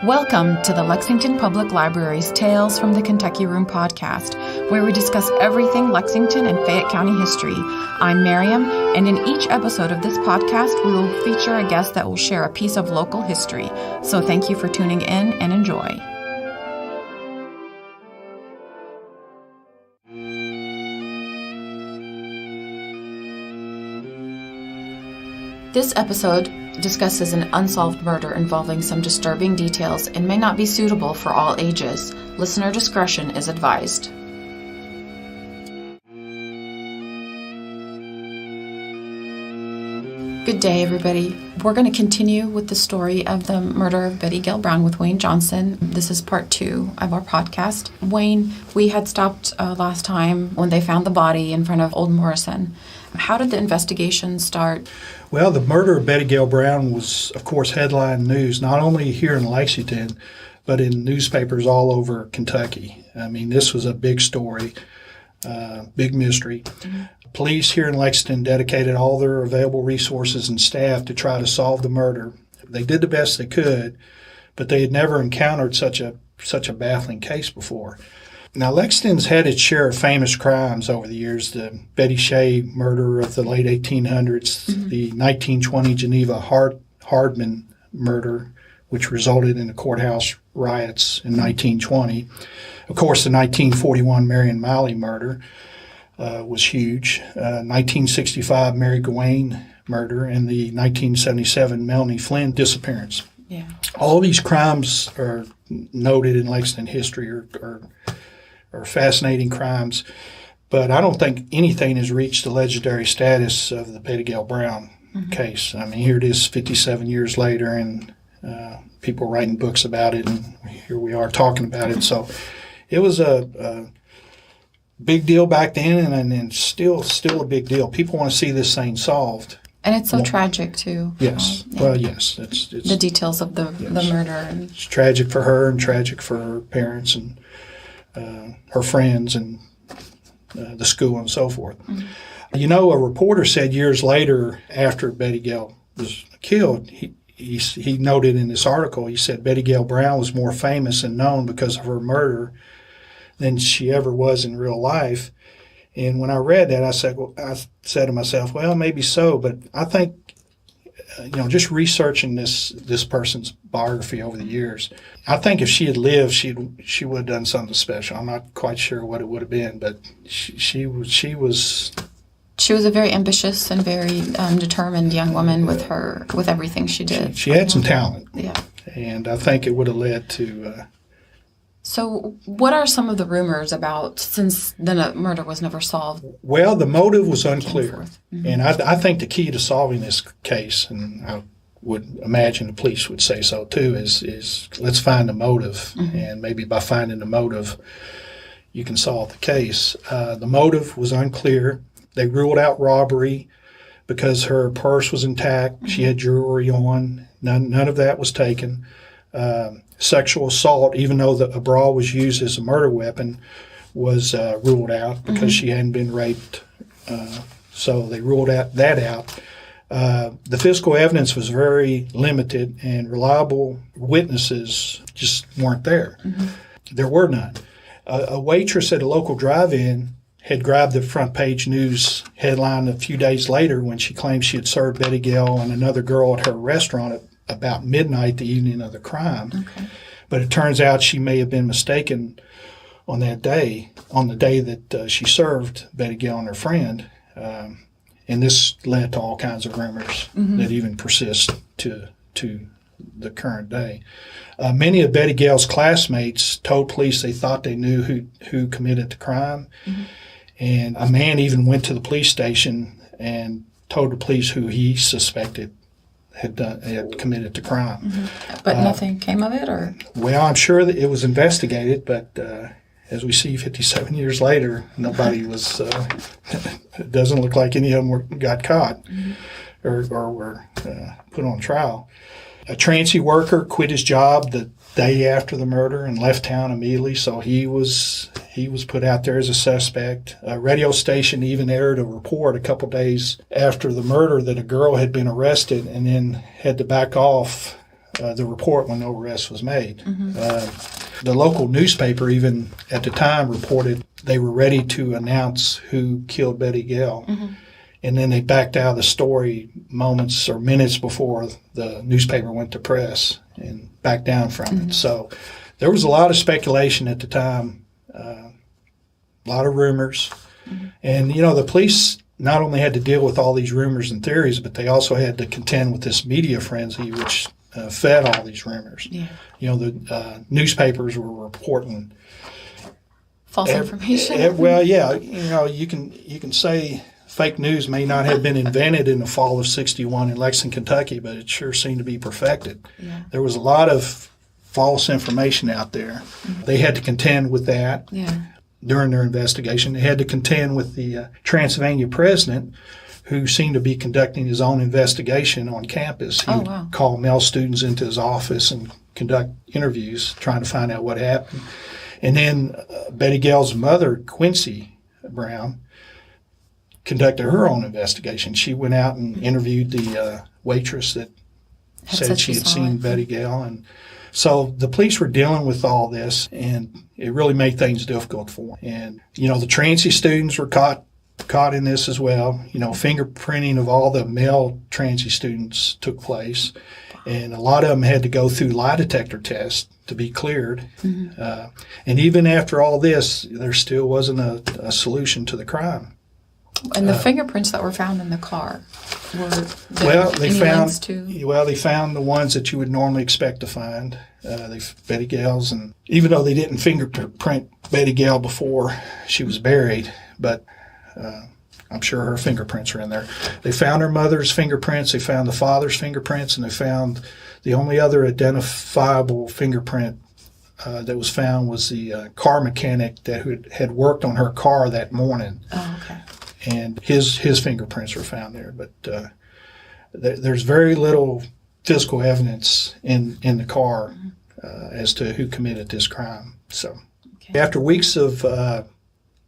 Welcome to the Lexington Public Library's Tales from the Kentucky Room podcast, where we discuss everything Lexington and Fayette County history. I'm Mariam, and in each episode of this podcast, we will feature a guest that will share a piece of local history. So thank you for tuning in and enjoy. This episode discusses an unsolved murder involving some disturbing details and may not be suitable for all ages. Listener discretion is advised. Good day, everybody. We're going to continue with the story of the murder of Betty Gail Brown with Wayne Johnson. This is part 2 of our podcast. Wayne, we had stopped last time when they found the body in front of Old Morrison. How did the investigation start? Well, the murder of Betty Gail Brown was, of course, headline news, not only here in Lexington, but in newspapers all over Kentucky. I mean, this was a big story, big mystery. Mm-hmm. Police here in Lexington dedicated all their available resources and staff to try to solve the murder. They did the best they could, but they had never encountered such a baffling case before. Now, Lexington's had its share of famous crimes over the years. The Betty Shea murder of the late 1800s, mm-hmm. the 1920 Geneva Hardman murder, which resulted in the courthouse riots in 1920. Of course, the 1941 Mariam murder was huge. 1965 Mary Gawain murder, and the 1977 Melanie Flynn disappearance. Yeah. All these crimes are noted in Lexington history or fascinating crimes, but I don't think anything has reached the legendary status of the Betty Gail Brown mm-hmm. case. I mean, here it is 57 years later, and people writing books about it, and here we are talking about it. So it was a big deal back then, and still a big deal. People want to see this thing solved. And it's so tragic, too. Yes. Yeah. Well, yes. It's the details of the murder. It's tragic for her and tragic for her parents and her friends and the school and so forth. Mm-hmm. You know, a reporter said years later, after Betty Gail was killed, he noted in this article, he said Betty Gail Brown was more famous and known because of her murder than she ever was in real life. And when I read that, I said to myself, well, maybe so, but I think, just researching this person's biography over the years, I think if she had lived, she would have done something special. I'm not quite sure what it would have been, but she was. She was a very ambitious and very determined young woman with everything she did. She had some talent. Yeah. And I think it would have led to. So what are some of the rumors about, since the murder was never solved? Well, the motive was unclear. Mm-hmm. And I think the key to solving this case, and I would imagine the police would say so too, is let's find the motive. Mm-hmm. And maybe by finding the motive, you can solve the case. The motive was unclear. They ruled out robbery because her purse was intact. Mm-hmm. She had jewelry on. None of that was taken. Sexual assault, even though a bra was used as a murder weapon, was ruled out because mm-hmm. she hadn't been raped. So they ruled that out. The physical evidence was very limited, and reliable witnesses just weren't there. Mm-hmm. There were none. A waitress at a local drive-in had grabbed the front page news headline a few days later when she claimed she had served Betty Gail and another girl at her restaurant at about midnight the evening of the crime. Okay. But it turns out she may have been mistaken on the day that she served Betty Gail and her friend. And this led to all kinds of rumors mm-hmm. that even persist to the current day. Many of Betty Gail's classmates told police they thought they knew who committed the crime. Mm-hmm. And a man even went to the police station and told the police who he suspected had committed the crime. Mm-hmm. But nothing came of it, or? Well, I'm sure that it was investigated, but as we see 57 years later, nobody was, it doesn't look like any of them got caught mm-hmm. or were put on trial. A transit worker quit his job the day after the murder and left town immediately, so he was put out there as a suspect. A radio station even aired a report a couple days after the murder that a girl had been arrested and then had to back off the report when no arrest was made. The local newspaper even at the time reported they were ready to announce who killed Betty Gail. And then they backed out of the story moments or minutes before the newspaper went to press and backed down from it. So there was a lot of speculation at the time, a lot of rumors. And, the police not only had to deal with all these rumors and theories, but they also had to contend with this media frenzy, which fed all these rumors. The newspapers were reporting false information. Well, you can say fake news may not have been invented in the fall of '61 in Lexington, Kentucky, but it sure seemed to be perfected. There was a lot of false information out there. They had to contend with that during their investigation. They had to contend with the Transylvania president, who seemed to be conducting his own investigation on campus. He would call male students into his office and conduct interviews, trying to find out what happened. And then Betty Gail's mother, Quincy Brown, conducted her own investigation. She went out and interviewed the waitress that said she had seen Betty Gail. And so the police were dealing with all this, and it really made things difficult for them. And, the Transy students were caught in this as well. Fingerprinting of all the male Transy students took place, and a lot of them had to go through lie detector tests to be cleared. And even after all this, there still wasn't a solution to the crime. And the fingerprints that were found in the car were they found the ones that you would normally expect to find. Betty Gail's, and even though they didn't fingerprint Betty Gail before she was buried, but I'm sure her fingerprints are in there. They found her mother's fingerprints, they found the father's fingerprints, and they found the only other identifiable fingerprint that was found was the car mechanic that had worked on her car that morning. Oh, okay. And his fingerprints were found there. But there's very little physical evidence in the car as to who committed this crime. So after weeks of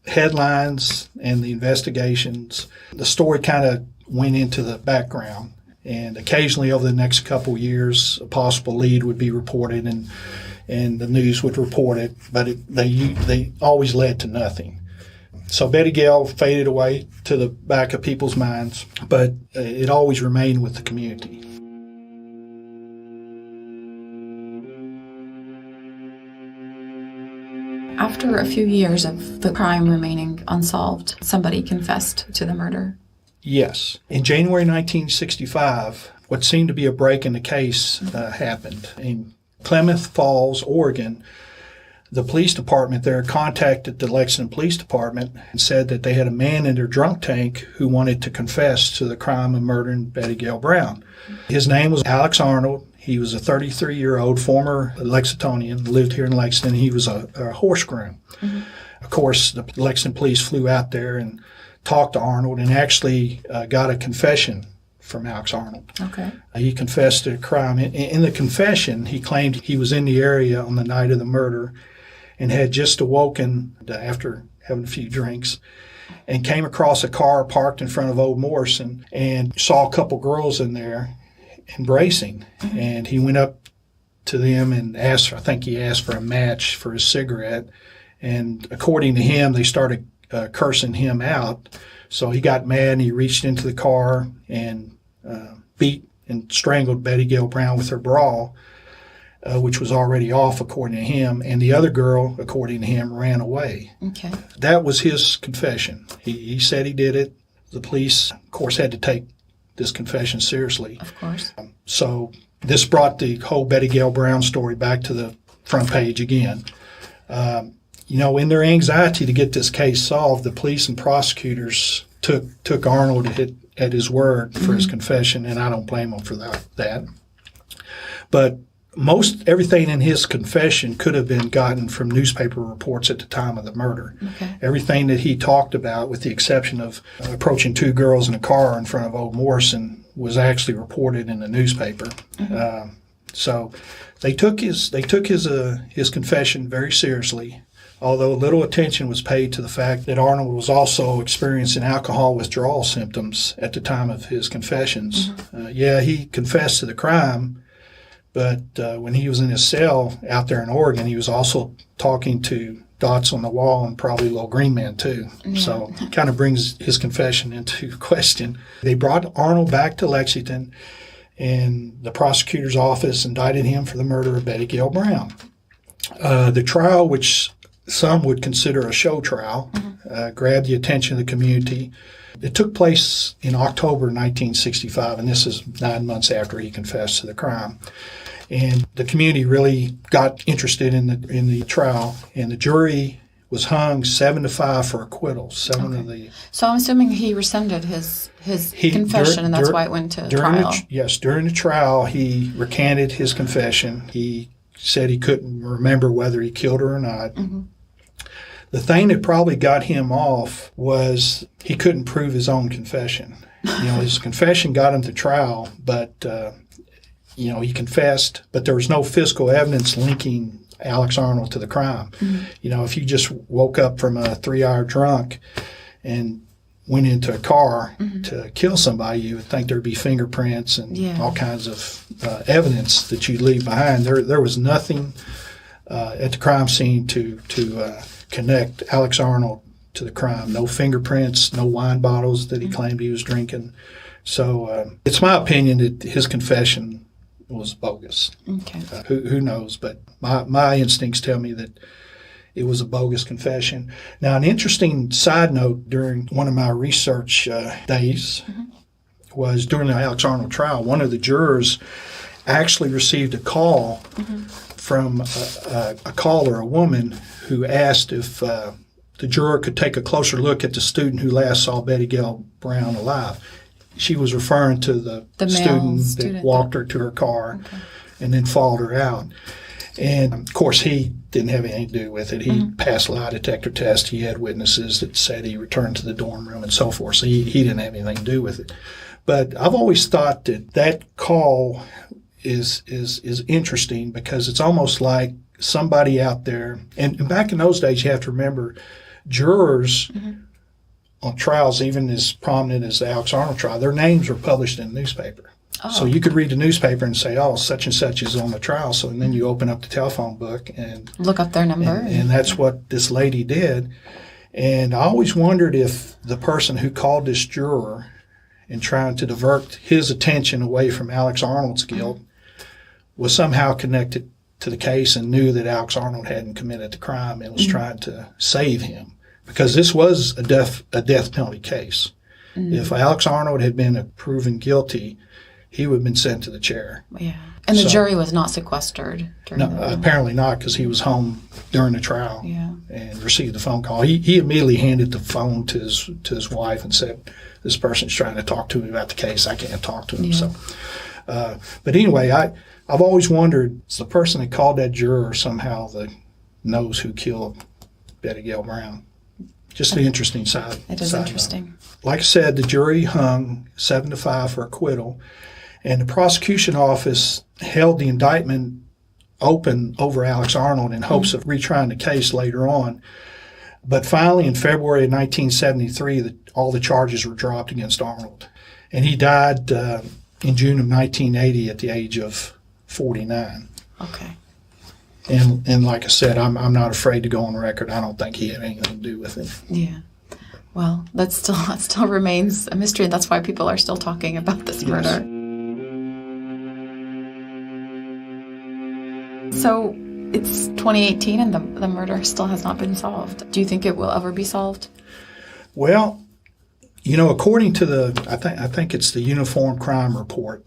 headlines and the investigations, the story kind of went into the background. And occasionally over the next couple of years, a possible lead would be reported and the news would report it, but they always led to nothing. So Betty Gail faded away to the back of people's minds, but it always remained with the community. After a few years of the crime remaining unsolved, somebody confessed to the murder. Yes. In January 1965, what seemed to be a break in the case happened. In Klamath Falls, Oregon, the police department there contacted the Lexington Police Department and said that they had a man in their drunk tank who wanted to confess to the crime of murdering Betty Gail Brown. His name was Alex Arnold. He was a 33-year-old former Lexingtonian, lived here in Lexington. He was a horse groom. Of course, the Lexington police flew out there and talked to Arnold and actually got a confession from Alex Arnold. Okay. He confessed to the crime. In the confession, he claimed he was in the area on the night of the murder and had just awoken after having a few drinks and came across a car parked in front of Old Morrison and saw a couple girls in there embracing. And he went up to them and asked for a match for his cigarette. And according to him, they started cursing him out. So he got mad and he reached into the car and beat and strangled Betty Gail Brown with her bra, which was already off according to him. And the other girl, according to him, ran away. Okay. That was his confession. He said he did it. The police, of course, had to take this confession seriously. Of course. So this brought the whole Betty Gail Brown story back to the front page again. In their anxiety to get this case solved, the police and prosecutors took Arnold at his word for his confession, and I don't blame him for that. But everything in his confession could have been gotten from newspaper reports at the time of the murder. Okay. Everything that he talked about, with the exception of approaching two girls in a car in front of Old Morrison, was actually reported in the newspaper. So they took his confession very seriously, although little attention was paid to the fact that Arnold was also experiencing alcohol withdrawal symptoms at the time of his confessions. He confessed to the crime, But when he was in his cell out there in Oregon, he was also talking to dots on the wall and probably little green men too. Yeah. So it kind of brings his confession into question. They brought Arnold back to Lexington, and the prosecutor's office indicted him for the murder of Betty Gail Brown. The trial, which some would consider a show trial, grabbed the attention of the community. It took place in October 1965, and this is 9 months after he confessed to the crime. And the community really got interested in the trial, and the jury was hung 7-5 for acquittal. So I'm assuming he rescinded his confession, and that's why it went to trial. During the trial, he recanted his confession. He said he couldn't remember whether he killed her or not. Mm-hmm. The thing that probably got him off was he couldn't prove his own confession. His confession got him to trial, but he confessed, but there was no physical evidence linking Alex Arnold to the crime. Mm-hmm. If you just woke up from a 3-hour drunk and went into a car to kill somebody, you would think there'd be fingerprints and all kinds of evidence that you'd leave behind. There was nothing at the crime scene to connect Alex Arnold to the crime. No fingerprints, no wine bottles that he claimed he was drinking. So it's my opinion that his confession was bogus. Okay. Who knows? But my instincts tell me that it was a bogus confession. Now, an interesting side note during one of my research days was during the Alex Arnold trial, one of the jurors actually received a call from a caller, a woman, who asked if the juror could take a closer look at the student who last saw Betty Gail Brown alive. She was referring to the student that walked her to her car and then followed her out. And, of course, he didn't have anything to do with it. He passed a lie detector test. He had witnesses that said he returned to the dorm room and so forth. So he didn't have anything to do with it. But I've always thought that call is interesting because it's almost like somebody out there. And back in those days, you have to remember, jurors on trials, even as prominent as the Alex Arnold trial, their names were published in the newspaper. Oh. So you could read the newspaper and say, oh, such and such is on the trial. So and then you open up the telephone book and look up their number. And that's what this lady did. And I always wondered if the person who called this juror and trying to divert his attention away from Alex Arnold's guilt was somehow connected to the case and knew that Alex Arnold hadn't committed the crime and was trying to save him. Because this was a death penalty case. If Alex Arnold had been proven guilty, he would have been sent to the chair. Yeah. And the jury was not sequestered during apparently not, because he was home during the trial and received the phone call. He immediately handed the phone to his wife and said, this person's trying to talk to me about the case. I can't talk to him. Yeah. So, but anyway, I've always wondered, is the person that called that juror somehow knows who killed Betty Gail Brown? Just the interesting side. It is interesting. Note. Like I said, the jury hung 7-5 for acquittal, and the prosecution office held the indictment open over Alex Arnold in hopes of retrying the case later on. But finally, in February of 1973, all the charges were dropped against Arnold. And he died in June of 1980 at the age of 49. Okay. And like I said, I'm not afraid to go on record. I don't think he had anything to do with it. Yeah. Well, that still remains a mystery, and that's why people are still talking about this murder. So it's 2018, and the murder still has not been solved. Do you think it will ever be solved? Well, according to I think it's the Uniform Crime Report,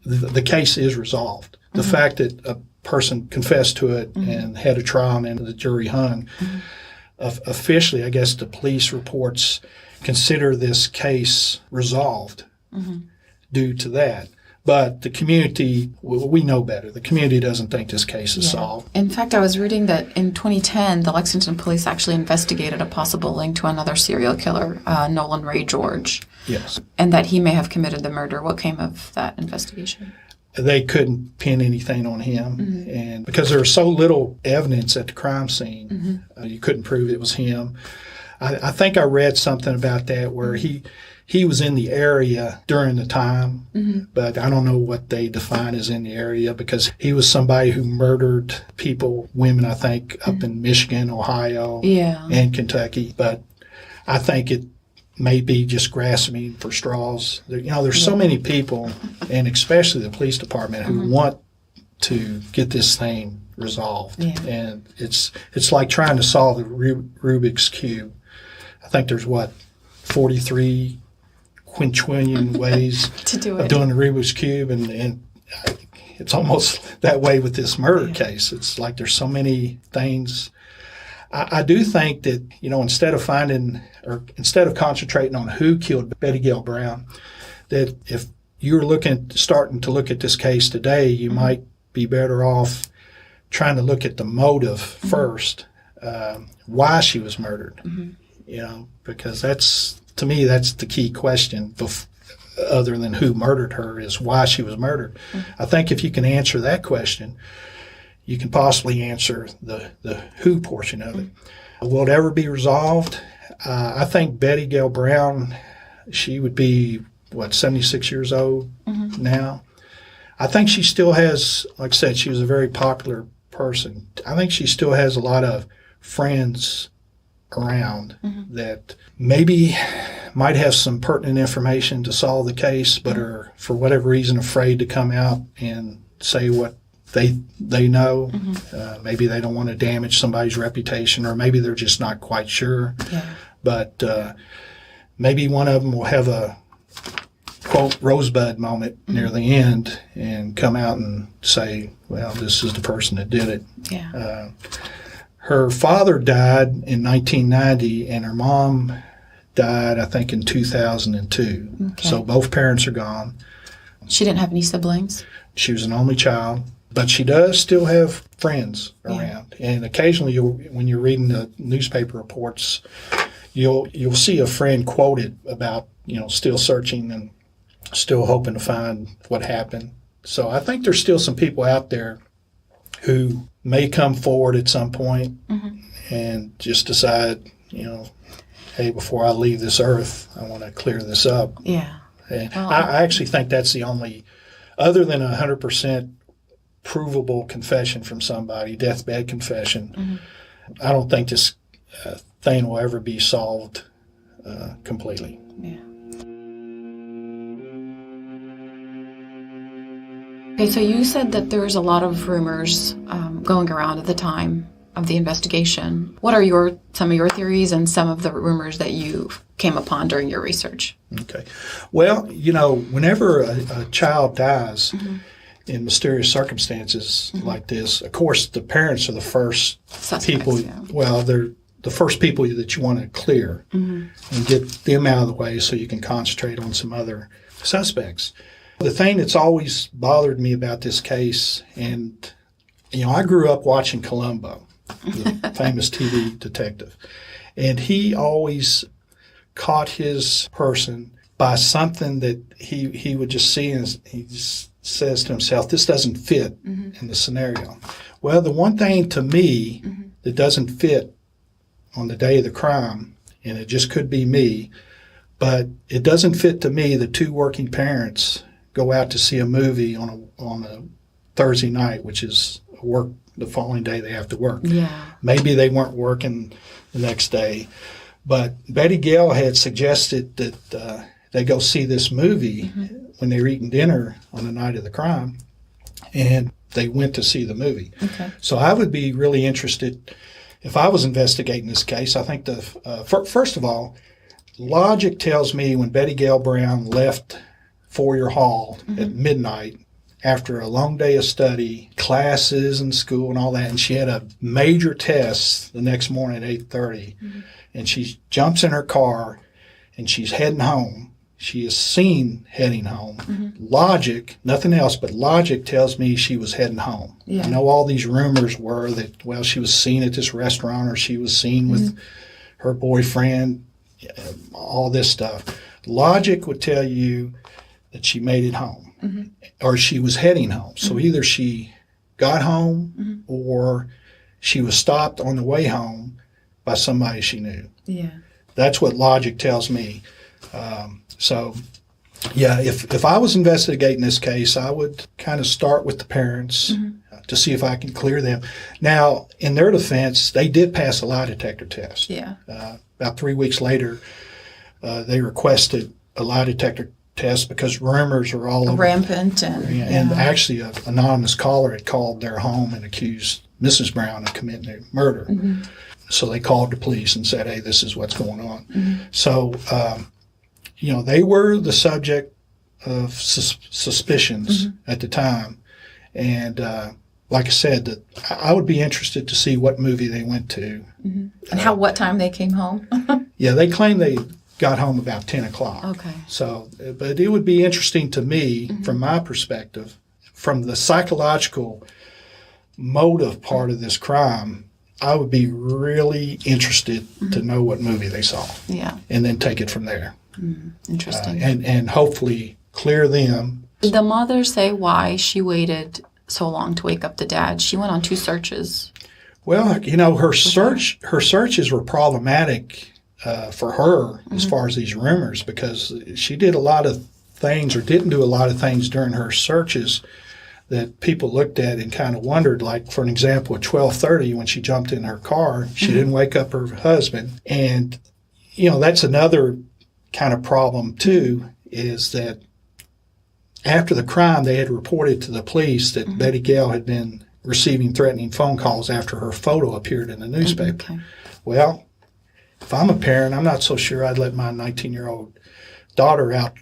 the case is resolved. The fact that a person confessed to it and had a trial and the jury hung. Officially, I guess the police reports consider this case resolved due to that. But the community, we know better. The community doesn't think this case is solved. In fact, I was reading that in 2010, the Lexington police actually investigated a possible link to another serial killer, Nolan Ray George. Yes. And that he may have committed the murder. What came of that investigation? They couldn't pin anything on him, and because there was so little evidence at the crime scene, you couldn't prove it was him. I think I read something about that where he he was in the area during the time, but I don't know what they define as in the area, because he was somebody who murdered people, women, I think, up in Michigan, Ohio, and Kentucky. But I think it may be just grasping for straws. There's so many people, and especially the police department, who want to get this thing resolved. And it's like trying to solve the Rubik's Cube. I think there's 43 quintillion ways to do of doing the Rubik's Cube, and it's almost that way with this murder case. It's like there's so many things. I do think that, instead of concentrating on who killed Betty Gail Brown, that if you're starting to look at this case today, you might be better off trying to look at the motive first, why she was murdered. Because to me, that's the key question, other than who murdered her, is why she was murdered. I think if you can answer that question, you can possibly answer the who portion of it. Will it ever be resolved? I think Betty Gail Brown, she would be, 76 years old now? I think she still has, like I said, she was a very popular person. I think she still has a lot of friends around that maybe might have some pertinent information to solve the case, but are, for whatever reason, afraid to come out and say what they know. Maybe they don't want to damage somebody's reputation, or maybe they're just not quite sure. But maybe one of them will have a, quote, rosebud moment near the end and come out and say, well, this is the person that did it. Her father died in 1990, and her mom died, I think, in 2002. So both parents are gone. She didn't have any siblings? She was an only child, but she does still have friends around. And occasionally, when you're reading the newspaper reports, you'll see a friend quoted about, still searching and still hoping to find what happened. So I think there's still some people out there who may come forward at some point and just decide, hey, before I leave this earth, I want to clear this up. And I actually think that's the only, other than 100% provable confession from somebody, deathbed confession, I don't think this thing will ever be solved completely. Okay, so you said that there's a lot of rumors going around at the time of the investigation. What are some of your theories and some of the rumors that you came upon during your research? Okay. Well, whenever a child dies in mysterious circumstances like this, of course, the parents are the first people. Well, they're the first people that you want to clear and get them out of the way so you can concentrate on some other suspects. The thing that's always bothered me about this case, and, I grew up watching Columbo, the famous TV detective, and he always caught his person by something that he would just see, and he just says to himself, this doesn't fit in the scenario. Well, the one thing to me that doesn't fit on the day of the crime, and it just could be me, but it doesn't fit to me that two working parents go out to see a movie on a Thursday night, which is work the following day they have to work. Maybe they weren't working the next day, but Betty Gail had suggested that they go see this movie when they were eating dinner on the night of the crime, and they went to see the movie. So I would be really interested, if I was investigating this case. I think first of all, logic tells me when Betty Gail Brown left Foyer Hall at midnight after a long day of study, classes and school and all that, and she had a major test the next morning at 8:30, and she jumps in her car and she's heading home. She is seen heading home. Logic, nothing else but logic, tells me she was heading home. I know all these rumors were that, well, she was seen at this restaurant, or she was seen with her boyfriend, all this stuff. Logic would tell you that she made it home, or she was heading home. So either she got home or she was stopped on the way home by somebody she knew. That's what logic tells me. So, yeah, if I was investigating this case, I would kind of start with the parents to see if I can clear them. Now, in their defense, they did pass a lie detector test. Yeah. About 3 weeks later, they requested a lie detector test because rumors are all over. Rampant. And actually, an anonymous caller had called their home and accused Mrs. Brown of committing a murder. So they called the police and said, hey, this is what's going on. So, they were the subject of suspicions at the time. And like I said, I would be interested to see what movie they went to. And what time they came home? Yeah, they claim they got home about 10 o'clock. Okay. So, but it would be interesting to me, from my perspective, from the psychological motive part of this crime, I would be really interested to know what movie they saw. Yeah. And then take it from there. Interesting. And hopefully clear them. Did the mother say why she waited so long to wake up the dad? She went on 2 searches. Well, her searches were problematic for her as far as these rumors, because she did a lot of things, or didn't do a lot of things during her searches that people looked at and kind of wondered. Like, for an example, at 12:30 when she jumped in her car, she didn't wake up her husband. And, that's another kind of problem too, is that after the crime, they had reported to the police that Betty Gail had been receiving threatening phone calls after her photo appeared in the newspaper. Okay. Well, if I'm a parent, I'm not so sure I'd let my 19-year-old daughter out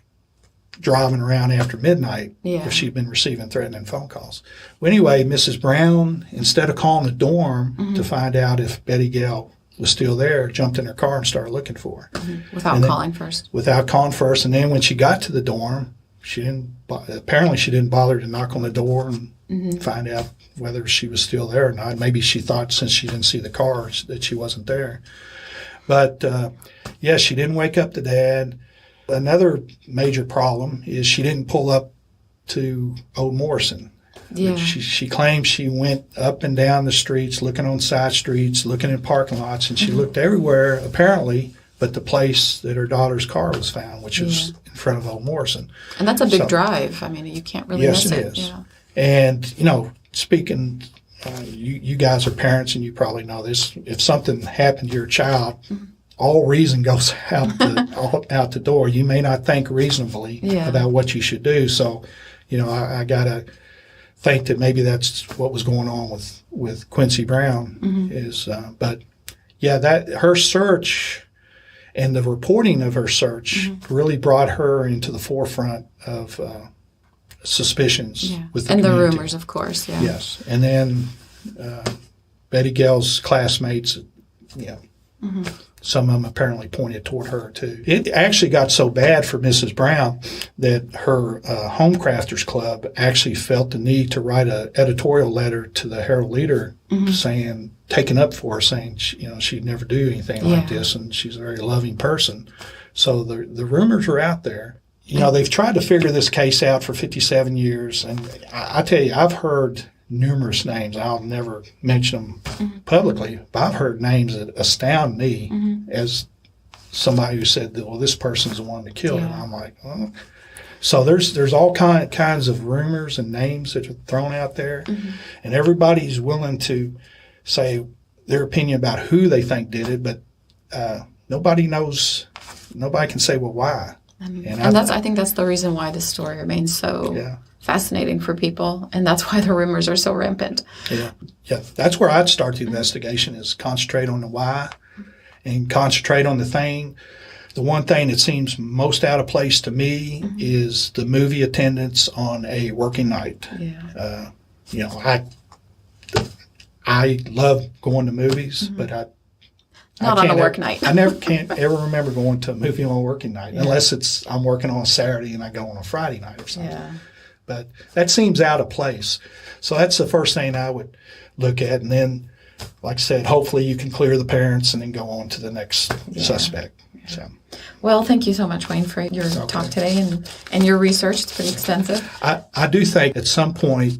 driving around after midnight if she'd been receiving threatening phone calls. Well, anyway, Mrs. Brown, instead of calling the dorm to find out if Betty Gail was still there, jumped in her car and started looking for her. Without calling first. Without calling first. And then when she got to the dorm, she didn't bother to knock on the door and find out whether she was still there or not. Maybe she thought, since she didn't see the car, that she wasn't there. But, she didn't wake up the dad. Another major problem is she didn't pull up to Old Morrison. Yeah. She claims she went up and down the streets, looking on side streets, looking in parking lots, and she looked everywhere, apparently, but the place that her daughter's car was found, which was in front of Old Morrison. And that's a big drive. I mean, you can't really miss it. Yes, it is. Yeah. And, speaking, you guys are parents, and you probably know this. If something happened to your child, all reason goes out the door. You may not think reasonably about what you should do. So, I got to think that maybe that's what was going on with Quincy Brown. But that her search and the reporting of her search really brought her into the forefront of suspicions with the community. And the rumors, of course. Yeah. Yes, and then Betty Gail's classmates, some of them apparently pointed toward her too. It actually got so bad for Mrs. Brown that her Home Crafters Club actually felt the need to write an editorial letter to the Herald Leader taking up for her, saying she'd never do anything like this, and she's a very loving person. So the rumors are out there. They've tried to figure this case out for 57 years, and I tell you, I've heard numerous names. I'll never mention them publicly, but I've heard names that astound me as somebody who said that, well, this person's the one that killed her. And I'm like, well. So there's all kinds of rumors and names that are thrown out there, and everybody's willing to say their opinion about who they think did it, but nobody knows. Nobody can say, well, why? I think that's the reason why this story remains so fascinating for people, and that's why the rumors are so rampant. Yeah. That's where I'd start the investigation, is concentrate on the why and concentrate on the thing. The one thing that seems most out of place to me is the movie attendance on a working night. Yeah. I love going to movies, but not on a work night. I can't ever remember going to a movie on a working night, unless I'm working on a Saturday and I go on a Friday night or something. Yeah. But that seems out of place. So that's the first thing I would look at. And then, like I said, hopefully you can clear the parents and then go on to the next suspect. Yeah. So. Well, thank you so much, Wayne, for your talk today and your research. It's pretty extensive. I do think at some point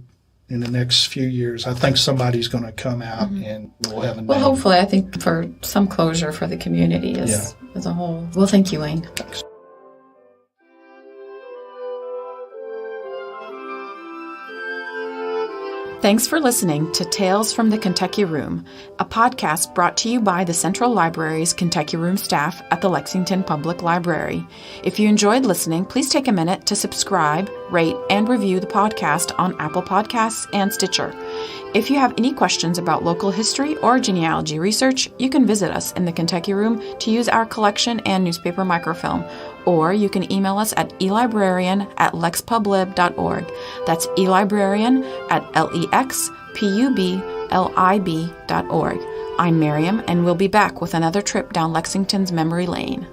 in the next few years, I think somebody's going to come out and we'll have a name. Well, hopefully, I think for some closure for the community as a whole. Well, thank you, Wayne. Thanks. Thanks for listening to Tales from the Kentucky Room, a podcast brought to you by the Central Library's Kentucky Room staff at the Lexington Public Library. If you enjoyed listening, please take a minute to subscribe, rate, and review the podcast on Apple Podcasts and Stitcher. If you have any questions about local history or genealogy research, you can visit us in the Kentucky Room to use our collection and newspaper microfilm, or you can email us at elibrarian@lexpublib.org. That's elibrarian@lexpublib.org. I'm Mariam, and we'll be back with another trip down Lexington's memory lane.